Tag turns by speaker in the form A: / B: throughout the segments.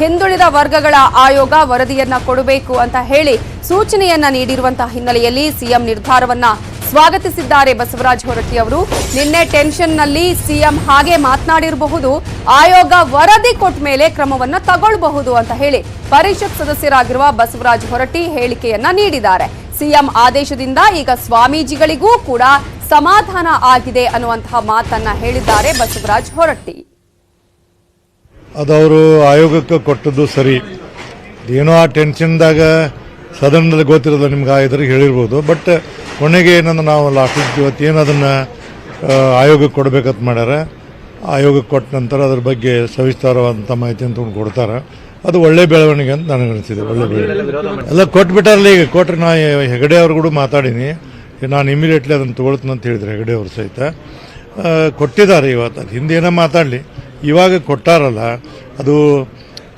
A: ಹಿಂದುಳಿದ ವರ್ಗಗಳ ಆಯೋಗ ವರದಿಯನ್ನ ಕೊಡಬೇಕು ಅಂತ ಹೇಳಿ ಸೂಚನೆಯನ್ನ ನೀಡಿರುವಂತಹ ಹಿನ್ನೆಲೆಯಲ್ಲಿ ಸಿಎಂ ನಿರ್ಧಾರವನ್ನ ಸ್ವಾಗತಿಸಿದ್ದಾರೆ ಬಸವರಾಜ ಹೊರಟ್ಟಿ ಅವರು. ನಿನ್ನೆ ಟೆನ್ಷನ್ನಲ್ಲಿ ಸಿಎಂ ಹಾಗೆ ಮಾತನಾಡಿರಬಹುದು, ಆಯೋಗ ವರದಿ ಕೊಟ್ಟ ಮೇಲೆ ಕ್ರಮವನ್ನ ತಗೊಳ್ಳಬಹುದು ಅಂತ ಹೇಳಿ ಪರಿಷತ್ ಸದಸ್ಯರಾಗಿರುವ ಬಸವರಾಜ ಹೊರಟ್ಟಿ ಹೇಳಿಕೆಯನ್ನ ನೀಡಿದ್ದಾರೆ. ಸಿಎಂ ಆದೇಶದಿಂದ ಈಗ ಸ್ವಾಮೀಜಿಗಳಿಗೂ ಕೂಡ ಸಮಾಧಾನ ಆಗಿದೆ ಅನ್ನುವಂತಹ ಮಾತನ್ನ ಹೇಳಿದ್ದಾರೆ ಬಸವರಾಜ ಹೊರಟ್ಟಿ.
B: ಅದವರು ಆಯೋಗಕ್ಕೆ ಕೊಟ್ಟದ್ದು ಸರಿ. ಏನೋ ಆ ಟೆನ್ಷನ್ದಾಗ ಸದನದಲ್ಲಿ ಗೊತ್ತಿರೋದು ನಿಮ್ಗೆ ಇದ್ರಿಗೆ ಹೇಳಿರ್ಬೋದು. ಬಟ್ ಕೊನೆಗೆ ಏನಂದ್ರೆ ನಾವು ಲಾಸ್ಟ್ ಇವತ್ತು ಏನು ಅದನ್ನು ಆಯೋಗಕ್ಕೆ ಕೊಡಬೇಕಂತ ಮಾಡ್ಯಾರ. ಆಯೋಗಕ್ಕೆ ಕೊಟ್ಟ ನಂತರ ಅದ್ರ ಬಗ್ಗೆ ಸವಿಸ್ತಾರವಾದಂಥ ಮಾಹಿತಿಯನ್ನು ತೊಗೊಂಡು ಕೊಡ್ತಾರೆ. ಅದು ಒಳ್ಳೆ ಬೆಳವಣಿಗೆ ಅಂತ ನನಗೆ ಅನಿಸಿದೆ. ಒಳ್ಳೆ ಬೆಳವಣಿಗೆ ಎಲ್ಲ ಕೊಟ್ಬಿಟ್ಟಾರಲ್ಲ. ಈಗ ಕೊಟ್ಟರೆ ನಾ ಹೆಗಡೆ ಅವ್ರು ಕೂಡ ಮಾತಾಡೀನಿ, ನಾನು ಇಮಿಡಿಯೇಟ್ಲಿ ಅದನ್ನು ತೊಗೊಳ್ತೀನಿ ಅಂತ ಹೇಳಿದ್ರು ಹೆಗಡೆ ಅವರು ಸಹಿತ. ಕೊಟ್ಟಿದ್ದಾರೆ ಇವತ್ತು. ಅದು ಹಿಂದೆ ಏನೋ ಮಾತಾಡಲಿ, ಇವಾಗ ಕೊಟ್ಟಾರಲ್ಲ ಅದು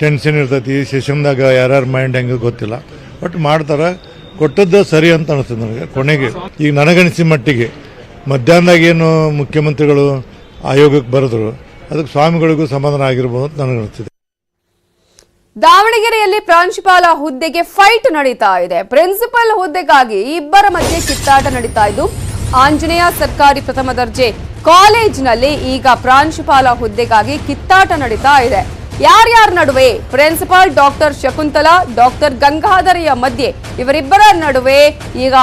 B: ಟೆನ್ಷನ್ ಇರ್ತೈತಿ. ಸೆಷನ್ದಾಗ ಯಾರ್ಯಾರ ಮೈಂಡ್ ಹೆಂಗೆ ಗೊತ್ತಿಲ್ಲ, ಬಟ್ ಮಾಡ್ತಾರೆ. ಕೊಟ್ಟದ್ದು ಸರಿ ಅಂತ ಅನಿಸ್ತದೆ ನನಗೆ. ಕೊನೆಗೆ ಈಗ ನನಗನಿಸಿದ ಮಟ್ಟಿಗೆ ಮಧ್ಯಾಹ್ನದಾಗ ಏನು ಮುಖ್ಯಮಂತ್ರಿಗಳು ಆಯೋಗಕ್ಕೆ ಬರೆದ್ರು, ಅದಕ್ಕೆ ಸ್ವಾಮಿಗಳಿಗೂ ಸಮಾಧಾನ ಆಗಿರ್ಬೋದು ಅಂತ ನನಗನಿಸ್ತಿದೆ.
A: ದಾವಣಗೆರೆಯಲ್ಲಿ ಪ್ರಾಂಶುಪಾಲ ಹುದ್ದೆಗೆ ಫೈಟ್ ನಡೀತಾ ಇದೆ. ಪ್ರಿನ್ಸಿಪಲ್ ಹುದ್ದೆಗಾಗಿ ಇಬ್ಬರ ಮಧ್ಯೆ ಕಿತ್ತಾಟ ನಡೀತಾ ಇದ್ದು, ಆಂಜನೇಯ ಸರ್ಕಾರಿ ಪ್ರಥಮ ದರ್ಜೆ ಕಾಲೇಜಿನಲ್ಲಿ ಈಗ ಪ್ರಾಂಶುಪಾಲ ಹುದ್ದೆಗಾಗಿ ಕಿತ್ತಾಟ ನಡೀತಾ ಇದೆ. ಯಾರ್ಯಾರ ನಡುವೆ? Principal doctor Shakuntala, doctor Gangadharayya ಮಧ್ಯೆ ಇವರಿಬ್ಬರ ನಡುವೆ ಈಗ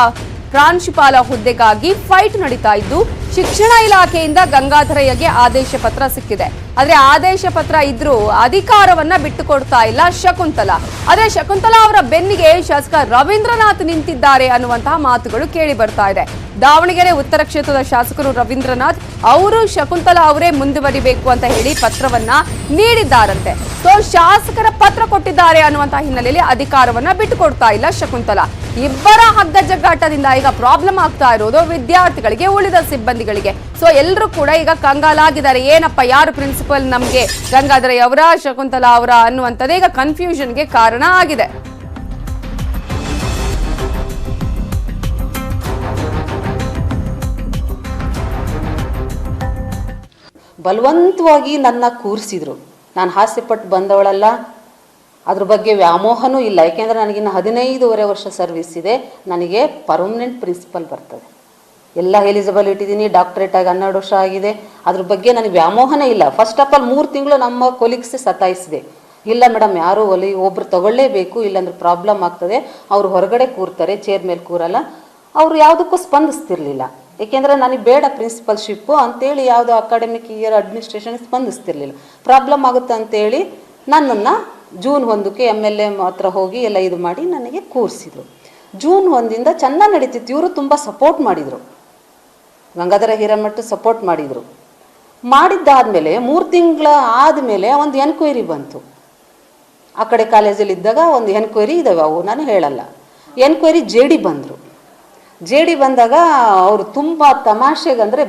A: ಪ್ರಾಂಶುಪಾಲ ಹುದ್ದೆಗಾಗಿ ಫೈಟ್ ನಡೀತಾ ಇದ್ದು, ಶಿಕ್ಷಣ ಇಲಾಖೆಯಿಂದ ಗಂಗಾಧರಯ್ಯಗೆ ಆದೇಶ ಪತ್ರ ಸಿಕ್ಕಿದೆ. ಆದ್ರೆ ಆದೇಶ ಪತ್ರ ಇದ್ರೂ ಅಧಿಕಾರವನ್ನ ಬಿಟ್ಟುಕೊಡ್ತಾ ಇಲ್ಲ ಶಕುಂತಲಾ. ಆದ್ರೆ ಶಕುಂತಲಾ ಅವರ ಬೆನ್ನಿಗೆ ಶಾಸಕ ರವೀಂದ್ರನಾಥ್ ನಿಂತಿದ್ದಾರೆ ಅನ್ನುವಂತಹ ಮಾತುಗಳು ಕೇಳಿ ಬರ್ತಾ ಇದೆ. ದಾವಣಗೆರೆ ಉತ್ತರ ಕ್ಷೇತ್ರದ ಶಾಸಕರು ರವೀಂದ್ರನಾಥ್ ಅವರು ಶಕುಂತಲಾ ಅವರೇ ಮುಂದುವರಿಬೇಕು ಅಂತ ಹೇಳಿ ಪತ್ರವನ್ನ ನೀಡಿದ್ದಾರಂತೆ. ಸೊ ಶಾಸಕರ ಪತ್ರ ಕೊಟ್ಟಿದ್ದಾರೆ ಅನ್ನುವಂತಹ ಹಿನ್ನೆಲೆಯಲ್ಲಿ ಅಧಿಕಾರವನ್ನ ಬಿಟ್ಟುಕೊಡ್ತಾ ಇಲ್ಲ ಶಕುಂತಲಾ. ಇಬ್ಬರ ಹಗ್ಗ ಜಗ್ಗಾಟದಿಂದ ಈಗ ಪ್ರಾಬ್ಲಮ್ ಆಗ್ತಾ ಇರೋದು ವಿದ್ಯಾರ್ಥಿಗಳಿಗೆ, ಉಳಿದ ಸಿಬ್ಬಂದಿಗಳಿಗೆ. ಸೊ ಎಲ್ಲರೂ ಕೂಡ ಈಗ ಕಂಗಾಲಾಗಿದ್ದಾರೆ. ಏನಪ್ಪ, ಯಾರು ಪ್ರಿನ್ಸಿಪಲ್ ನಮ್ಗೆ, ಗಂಗಾಧರಯ್ಯ ಅವರ, ಶಕುಂತಲಾ ಅವರ ಅನ್ನುವಂಥದ್ದೇ ಈಗ ಕನ್ಫ್ಯೂಷನ್ಗೆ ಕಾರಣ ಆಗಿದೆ.
C: ಬಲವಂತವಾಗಿ ನನ್ನ ಕೂರಿಸಿದ್ರು. ನಾನು ಹಾಸ್ಯಪಟ್ಟು ಬಂದವಳಲ್ಲ, ಅದ್ರ ಬಗ್ಗೆ ವ್ಯಾಮೋಹನೂ ಇಲ್ಲ. ಯಾಕೆಂದರೆ ನನಗಿನ್ನು 15.5 ವರ್ಷ ಸರ್ವಿಸ್ ಇದೆ. ನನಗೆ ಪರ್ಮನೆಂಟ್ ಪ್ರಿನ್ಸಿಪಲ್ ಬರ್ತದೆ. ಎಲ್ಲ ಎಲಿಜಿಬಲ್ ಇಟ್ಟಿದ್ದೀನಿ, ಡಾಕ್ಟರೇಟ್ ಆಗಿ 12 ವರ್ಷ ಆಗಿದೆ. ಅದ್ರ ಬಗ್ಗೆ ನನಗೆ ವ್ಯಾಮೋಹನೇ ಇಲ್ಲ. ಫಸ್ಟ್ ಆಫ್ ಆಲ್ 3 ತಿಂಗಳು ನಮ್ಮ ಕೊಲೀಗ್ಸ್ ಸತಾಯಿಸಿದೆ. ಇಲ್ಲ ಮೇಡಮ್, ಯಾರೂ ಒಬ್ರು ತಗೊಳ್ಳೇಬೇಕು, ಇಲ್ಲಾಂದ್ರೆ ಪ್ರಾಬ್ಲಮ್ ಆಗ್ತದೆ, ಅವರು ಹೊರಗಡೆ ಕೂರ್ತಾರೆ, ಚೇರ್ ಮೇಲೆ ಕೂರಲ್ಲ. ಅವರು ಯಾವುದಕ್ಕೂ ಸ್ಪಂದಿಸ್ತಿರ್ಲಿಲ್ಲ. ಏಕೆಂದರೆ ನನಗೆ ಬೇಡ ಪ್ರಿನ್ಸಿಪಲ್ಶಿಪ್ಪು ಅಂತೇಳಿ ಯಾವುದೋ ಅಕಾಡೆಮಿಕ್ ಇಯರ್ ಅಡ್ಮಿನಿಸ್ಟ್ರೇಷನ್ ಸ್ಪಂದಿಸ್ತಿರ್ಲಿಲ್ಲ. ಪ್ರಾಬ್ಲಮ್ ಆಗುತ್ತೆ ಅಂತೇಳಿ ನನ್ನನ್ನು ಜೂನ್ 1ಕ್ಕೆ MLA ಹತ್ರ ಹೋಗಿ ಎಲ್ಲ ಇದು ಮಾಡಿ ನನಗೆ ಕೂರಿಸಿದ್ರು. ಜೂನ್ 1ರಿಂದ ಚೆನ್ನಾಗಿ ನಡೀತಿತ್ತು. ಇವರು ತುಂಬ ಸಪೋರ್ಟ್ ಮಾಡಿದರು, ಗಂಗಾಧರ ಹಿರೇಮಠ ಸಪೋರ್ಟ್ ಮಾಡಿದರು. ಮಾಡಿದ್ದಾದಮೇಲೆ 3 ತಿಂಗಳ ಆದಮೇಲೆ ಒಂದು ಎನ್ಕ್ವೈರಿ ಬಂತು. ಆ ಕಡೆ ಕಾಲೇಜಲ್ಲಿ ಇದ್ದಾಗ ಒಂದು ಎನ್ಕ್ವೈರಿ ಇದ್ದಾವೆ, ಅವು ನಾನು ಹೇಳಲ್ಲ. ಎನ್ಕ್ವೈರಿ JD ಬಂದರು. JD ಬಂದಾಗ ಅವರು ತುಂಬ ತಮಾಷೆಗಂದರೆ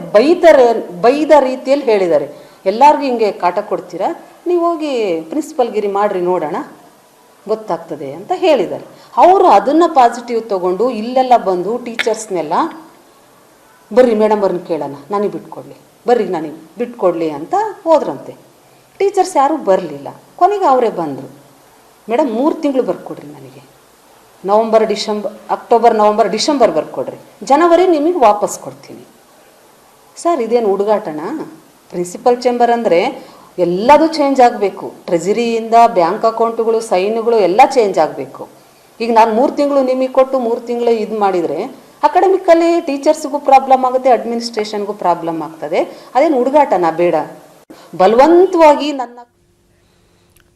C: ಬೈದ ರೀತಿಯಲ್ಲಿ ಹೇಳಿದ್ದಾರೆ. ಎಲ್ಲರಿಗೂ ಹಿಂಗೆ ಕಾಟ ಕೊಡ್ತೀರಾ, ನೀವು ಹೋಗಿ ಪ್ರಿನ್ಸಿಪಲ್ಗಿರಿ ಮಾಡಿರಿ ನೋಡೋಣ ಗೊತ್ತಾಗ್ತದೆ ಅಂತ ಹೇಳಿದ್ದಾರೆ. ಅವರು ಅದನ್ನು ಪಾಸಿಟಿವ್ ತೊಗೊಂಡು ಇಲ್ಲೆಲ್ಲ ಬಂದು ಟೀಚರ್ಸ್ನೆಲ್ಲ ಬರ್ರಿ ಮೇಡಮ್ ಅವ್ರನ್ನ ಕೇಳೋಣ, ನನಗೆ ಬಿಟ್ಕೊಡ್ಲಿ, ಬರ್ರಿ ನನಗೆ ಬಿಟ್ಕೊಡ್ಲಿ ಅಂತ ಹೋದ್ರಂತೆ. ಟೀಚರ್ಸ್ ಯಾರೂ ಬರಲಿಲ್ಲ. ಕೊನೆಗೆ ಅವರೇ ಬಂದರು. ಮೇಡಮ್ 3 ತಿಂಗಳು ಬರ್ಕೊಡ್ರಿ ನನಗೆ, ಅಕ್ಟೋಬರ್ ನವಂಬರ್ ಡಿಸೆಂಬರ್ ಬರ್ಕೊಡ್ರಿ, ಜನವರಿ ನಿಮಗೆ ವಾಪಸ್ ಕೊಡ್ತೀನಿ. ಸರ್ ಇದೇನು ಹುಡುಗಾಟನ? ಪ್ರಿನ್ಸಿಪಲ್ ಚೇಂಬರ್ ಅಂದರೆ ಎಲ್ಲದೂ ಚೇಂಜ್ ಆಗಬೇಕು. ಟ್ರೆಜರಿಯಿಂದ ಬ್ಯಾಂಕ್ ಅಕೌಂಟ್ಗಳು, ಸೈನ್ಗಳು ಎಲ್ಲ ಚೇಂಜ್ ಆಗಬೇಕು. ಈಗ ನಾನು 3 ತಿಂಗಳು ನಿಮಗೆ ಕೊಟ್ಟು 3 ತಿಂಗಳು ಇದು ಮಾಡಿದರೆ ಅಕಾಡೆಮಿಕಲ್ಲಿ ಟೀಚರ್ಸ್ಗೂ ಪ್ರಾಬ್ಲಮ್ ಆಗುತ್ತೆ, ಅಡ್ಮಿನಿಸ್ಟ್ರೇಷನ್ಗೂ ಪ್ರಾಬ್ಲಮ್ ಆಗ್ತದೆ. ಅದೇನು ಹುಡುಗಾಟನ? ಬೇಡ. ಬಲವಂತವಾಗಿ ನನ್ನ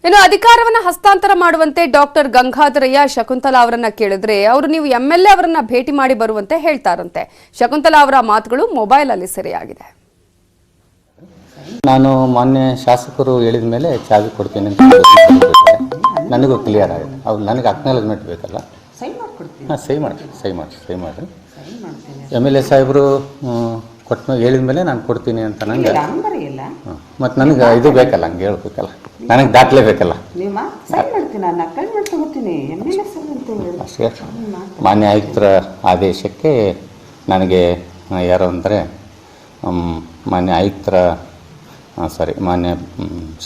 A: ಇನ್ನು ಅಧಿಕಾರವನ್ನ ಹಸ್ತಾಂತರ ಮಾಡುವಂತೆ ಡಾಕ್ಟರ್ ಗಂಗಾಧರಯ್ಯ ಶಕುಂತಲಾ ಅವರನ್ನ ಕೇಳಿದ್ರೆ ಅವರು ನೀವು MLA ಅವರನ್ನ ಭೇಟಿ ಮಾಡಿ ಬರುವಂತೆ ಹೇಳ್ತಾರಂತೆ. ಶಕುಂತಲಾ ಅವರ ಮಾತುಗಳು ಮೊಬೈಲ್ ಅಲ್ಲಿ ಸೆರೆಯಾಗಿದೆ.
D: ನಾನು ಮಾನ್ಯ ಶಾಸಕರು ಹೇಳಿದ ಮೇಲೆ ಚಾವಿ ಕೊಡ್ತೀನಿ ಅಂತ ನನಗೂ ಕ್ಲಿಯರ್ ಆಗಿದೆ. ಅವ್ರು ನನಗೆ ಅಕ್ನಾಲೇಜ್ಮೆಂಟ್ ಬೇಕಲ್ಲ, ಹಾಂ ಸಹಿ ಮಾಡಿ MLA ಸಾಹೇಬರು ಕೊಟ್ಟ ಹೇಳಿದ ಮೇಲೆ ನಾನು ಕೊಡ್ತೀನಿ ಅಂತ ನನಗೆ. ಮತ್ತು ನನಗೆ ಇದು ಬೇಕಲ್ಲ, ಹಂಗೆ ಹೇಳ್ಬೇಕಲ್ಲ, ನನಗೆ ದಾಖಲೆ ಬೇಕಲ್ಲ. ಅಷ್ಟೇ. ಮಾನ್ಯ ಆಯುಕ್ತರ ಆದೇಶಕ್ಕೆ ನನಗೆ ಯಾರು ಅಂದರೆ ಮಾನ್ಯ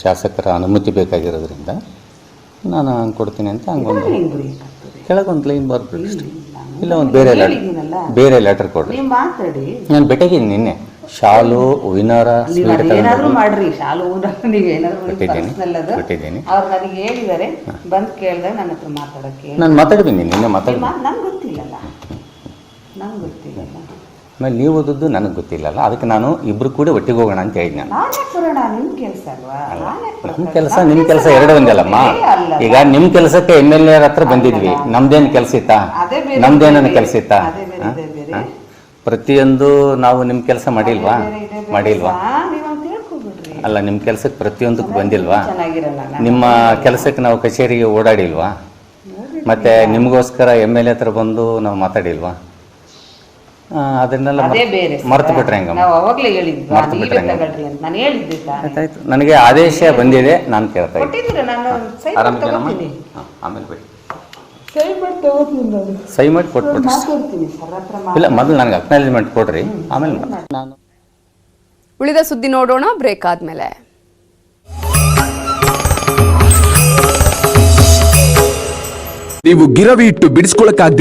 D: ಶಾಸಕರ ಅನುಮತಿ ಬೇಕಾಗಿರೋದ್ರಿಂದ ನಾನು ಹಂಗೆ ಕೊಡ್ತೀನಿ ಅಂತ ಹಂಗೊಂದು
C: ಹೆಂಗ್ ಬರೀಕಾಗ್ತದೆ?
D: ಕೆಳಗೊಂದು ಲೈನ್ ಬರ್ಬೇಕು ಅಷ್ಟೇ. ಇಲ್ಲ ಒಂದು
C: ಹೇಳಿದ್ದೀನಲ್ಲ.
D: ಬೇರೆ ಲೆಟರ್ ಕೊಡ್ರಿ.
C: ನೀವು ಮಾತಾಡಿ.
D: ನಾನು ಬೆಟಗಿದ್ದೀನಿ ನಿನ್ನೆ ಶಾಲು ಹೂವಿನಾರ
C: ನೀವು
D: ಸ್ವೀಟ್
C: ಅದೇನಾದ್ರೂ ಮಾಡ್ರಿ, ಶಾಲು ನೀವೇನಾದ್ರೂ
D: ಕೊಟ್ಟಿದ್ದೀನಿ.
C: ಅದು
D: ಕೊಟ್ಟಿದ್ದೀನಿ.
C: ಅವ್ರು ನನಗೆ ಹೇಳಿದ್ದಾರೆ, ಬಂದು ಕೇಳಿದಾಗ ನನ್ನ ಹತ್ರ ಮಾತಾಡಕ್ಕೆ.
D: ನಾನು ಮಾತಾಡ್ತೀನಿ ನಿನ್ನೆ ಮಾತಾಡ್ತೀನಿ.
C: ನಂಗೆ ಗೊತ್ತಿಲ್ಲಲ್ಲ, ನಂಗೆ ಗೊತ್ತಿಲ್ಲಲ್ಲ.
D: ಆಮೇಲೆ ನೀವು ಓದದ್ದು ನನಗೆ ಗೊತ್ತಿಲ್ಲಲ್ಲ, ಅದಕ್ಕೆ ನಾನು ಇಬ್ರು ಕೂಡ ಒಟ್ಟಿಗೆ ಹೋಗೋಣ ಅಂತ ಹೇಳಿದ್ ನಾನು.
C: ನಾನೇ ಬರೋಣ, ನಿಮ್ಮ ಕೆಲಸ ಅಲ್ವಾ?
D: ನಮ್ಮ ಕೆಲಸ ನಿಮ್ಮ ಕೆಲಸ ಎರಡು ಒಂದಲ್ಲಮ್ಮ. ಈಗ ನಿಮ್ಮ ಕೆಲಸಕ್ಕೆ MLA ಹತ್ರ ಬಂದಿದ್ವಿ, ನಮ್ದೇನು ಕೆಲಸ ಇತ್ತಾ? ನಮ್ದೇನ ಕೆಲಸ ಇತ್ತಾ? ಪ್ರತಿಯೊಂದು ನಾವು ನಿಮ್ಮ ಕೆಲಸ ಮಾಡಿಲ್ವಾ? ಅಲ್ಲ, ನಿಮ್ಮ ಕೆಲಸಕ್ಕೆ ಪ್ರತಿಯೊಂದಕ್ಕೂ ಬಂದಿಲ್ವಾ? ನಿಮ್ಮ ಕೆಲಸಕ್ಕೆ ನಾವು ಕಚೇರಿಗೆ ಓಡಾಡಿಲ್ವಾ? ಮತ್ತೆ ನಿಮಗೋಸ್ಕರ MLA ಹತ್ರ ಬಂದು ನಾವು ಮಾತಾಡಿಲ್ವಾ? ಅದನ್ನೆಲ್ಲ ಮರ್ತು ಬಿಟ್ರೆ ಹೆಂಗಮ್ಮ? ಮರ್ತು ಬಿಟ್ರೆ ಆಯ್ತಾಯ್ತು, ನನಗೆ ಆದೇಶ ಬಂದಿದೆ, ನಾನು ಕೇಳ್ತಾ ಇದ್ದೀನಿ. ಆರಾಮಿದ್ದೀನಮ್ಮ? ಆಮೇಲೆ ಬಿಡಿ, ಸಹಿ ಮಾಡಿ ಕೊಟ್ಬಿಟ್ರಿ. ಇಲ್ಲ, ಮೊದಲು ನನಗೆ ಅಕ್ನಾಲೇಜ್ಮೆಂಟ್ ಕೊಡ್ರಿ, ಆಮೇಲೆ ನಾನು.
A: ಉಳಿದ ಸುದ್ದಿ ನೋಡೋಣ ಬ್ರೇಕ್ ಆದ್ಮೇಲೆ.
E: ನೀವು ಗಿರವಿ ಇಟ್ಟು ಬಿಡಿಸ್ಕೊಳಕ್ಕಾಗದೆ